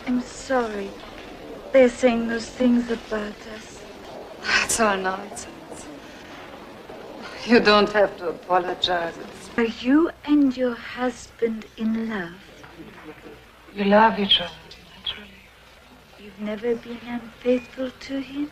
I'm sorry. They're saying those things about us. That's all nonsense. You don't have to apologize. Are you and your husband in love? You love each other, naturally. You've never been unfaithful to him?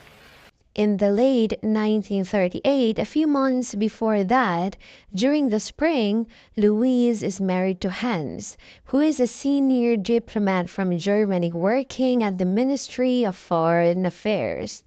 In the late 1938, a few months before that, during the spring, Louise is married to Heinz, who is a senior diplomat from Germany working at the Ministry of Foreign Affairs.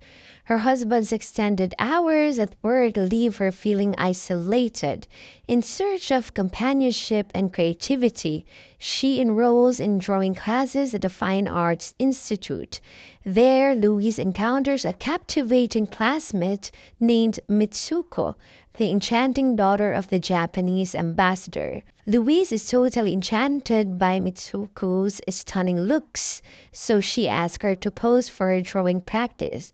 Her husband's extended hours at work leave her feeling isolated. In search of companionship and creativity, she enrolls in drawing classes at the Fine Arts Institute. There, Louise encounters a captivating classmate named Mitsuko, the enchanting daughter of the Japanese ambassador. Louise is totally enchanted by Mitsuko's stunning looks, so she asks her to pose for her drawing practice.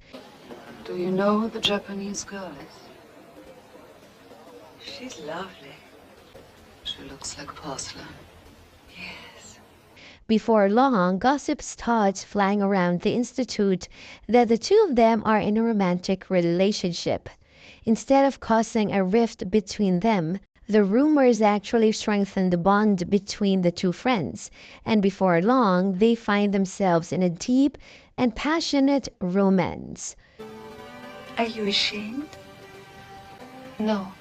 Do you know who the Japanese girl is? She's lovely. She looks like porcelain. Yes. Before long, gossip starts flying around the institute that the two of them are in a romantic relationship. Instead of causing a rift between them, the rumors actually strengthen the bond between the two friends, and before long, they find themselves in a deep and passionate romance. Are you ashamed? No.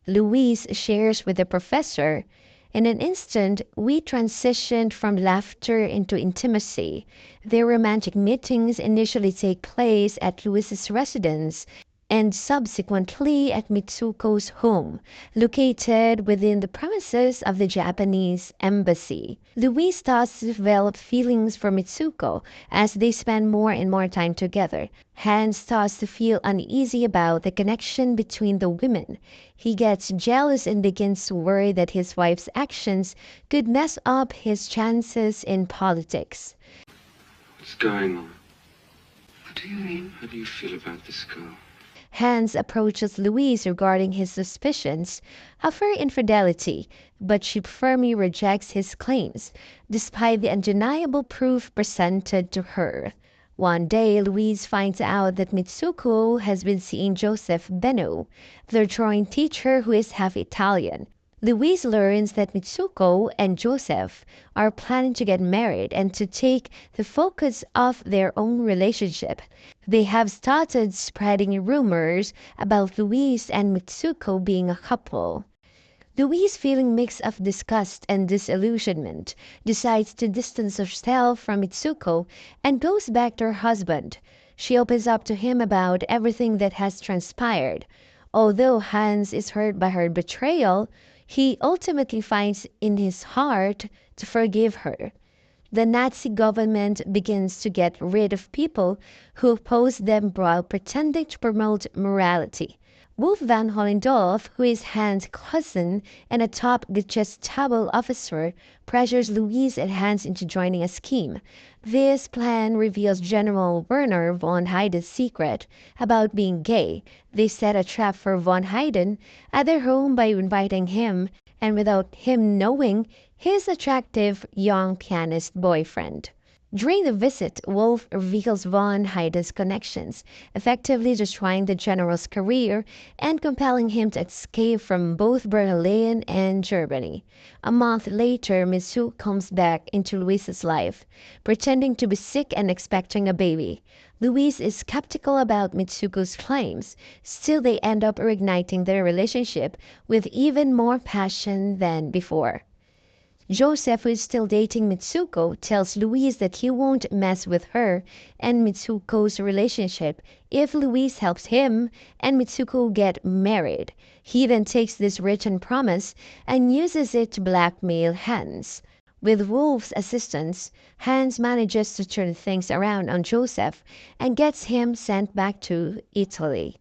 Louise shares with the professor. In an instant, we transitioned from laughter into intimacy. Their romantic meetings initially take place at Louise's residence and subsequently at Mitsuko's home, located within the premises of the Japanese embassy. Louise starts to develop feelings for Mitsuko as they spend more and more time together. Heinz starts to feel uneasy about the connection between the women. He gets jealous and begins to worry that his wife's actions could mess up his chances in politics. What's going on? What do you mean? How do you feel about this girl? Heinz approaches Louise regarding his suspicions of her infidelity, but she firmly rejects his claims, despite the undeniable proof presented to her. One day, Louise finds out that Mitsuko has been seeing Joseph Beno, their drawing teacher who is half Italian. Louise learns that Mitsuko and Joseph are planning to get married and to take the focus off their own relationship. They have started spreading rumors about Louise and Mitsuko being a couple. Louise, feeling mix of disgust and disillusionment, decides to distance herself from Mitsuko and goes back to her husband. She opens up to him about everything that has transpired. Although Heinz is hurt by her betrayal, he ultimately finds in his heart to forgive her. The Nazi government begins to get rid of people who oppose them while pretending to promote morality. Wolf van Hollendorf, who is Hans' cousin and a top Gestapo officer, pressures Louise and Hans into joining a scheme. This plan reveals General Werner von Heiden's secret about being gay. They set a trap for von Heiden at their home by inviting him, and without him knowing, his attractive young pianist boyfriend. During the visit, Wolf reveals von Heiden's connections, effectively destroying the general's career and compelling him to escape from both Berlin and Germany. A month later, Mitsuko comes back into Louise's life, pretending to be sick and expecting a baby. Louise is skeptical about Mitsuko's claims. Still, they end up reigniting their relationship with even more passion than before. Joseph, who is still dating Mitsuko, tells Louise that he won't mess with her and Mitsuko's relationship if Louise helps him and Mitsuko get married. He then takes this written promise and uses it to blackmail Heinz. With Wolf's assistance, Heinz manages to turn things around on Joseph and gets him sent back to Italy.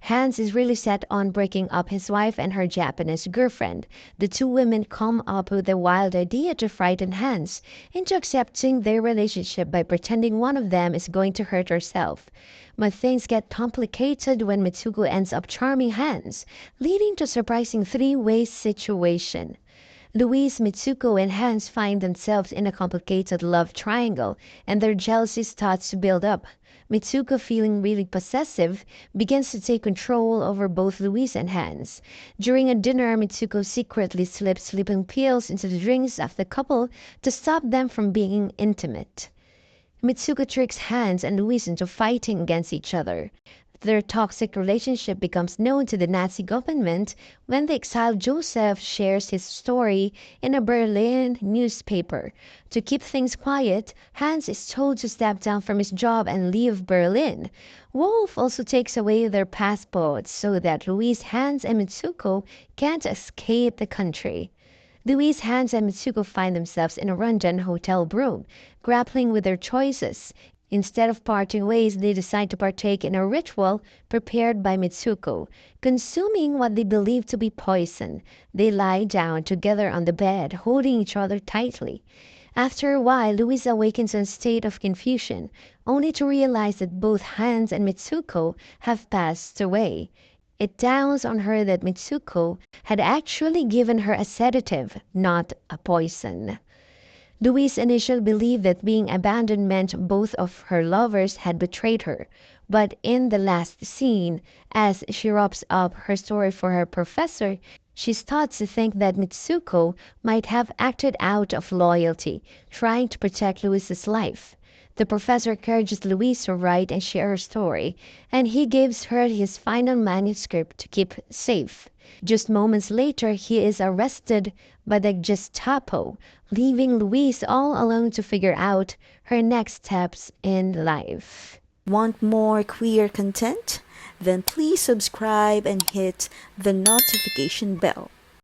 Heinz is really set on breaking up his wife and her Japanese girlfriend. The two women come up with a wild idea to frighten Heinz into accepting their relationship by pretending one of them is going to hurt herself. But things get complicated when Mitsuko ends up charming Heinz, leading to a surprising three-way situation. Louise, Mitsuko, and Heinz find themselves in a complicated love triangle, and their jealousy starts to build up. Mitsuko, feeling really possessive, begins to take control over both Louise and Heinz. During a dinner, Mitsuko secretly slips sleeping pills into the drinks of the couple to stop them from being intimate. Mitsuko tricks Heinz and Louise into fighting against each other. Their toxic relationship becomes known to the Nazi government when the exiled Joseph shares his story in a Berlin newspaper. To keep things quiet, Heinz is told to step down from his job and leave Berlin. Wolf also takes away their passports so that Louise, Heinz, and Mitsuko can't escape the country. Louise, Heinz, and Mitsuko find themselves in a rundown hotel room, grappling with their choices. Instead of parting ways, they decide to partake in a ritual prepared by Mitsuko. Consuming what they believe to be poison, they lie down together on the bed, holding each other tightly. After a while, Louise awakens in a state of confusion, only to realize that both Heinz and Mitsuko have passed away. It dawns on her that Mitsuko had actually given her a sedative, not a poison. Louise initially believed that being abandoned meant both of her lovers had betrayed her, but in the last scene, as she wraps up her story for her professor, she starts to think that Mitsuko might have acted out of loyalty, trying to protect Louise's life. The professor encourages Louise to write and share her story, and he gives her his final manuscript to keep safe. Just moments later, he is arrested by the Gestapo, leaving Louise all alone to figure out her next steps in life. Want more queer content? Then please subscribe and hit the notification bell.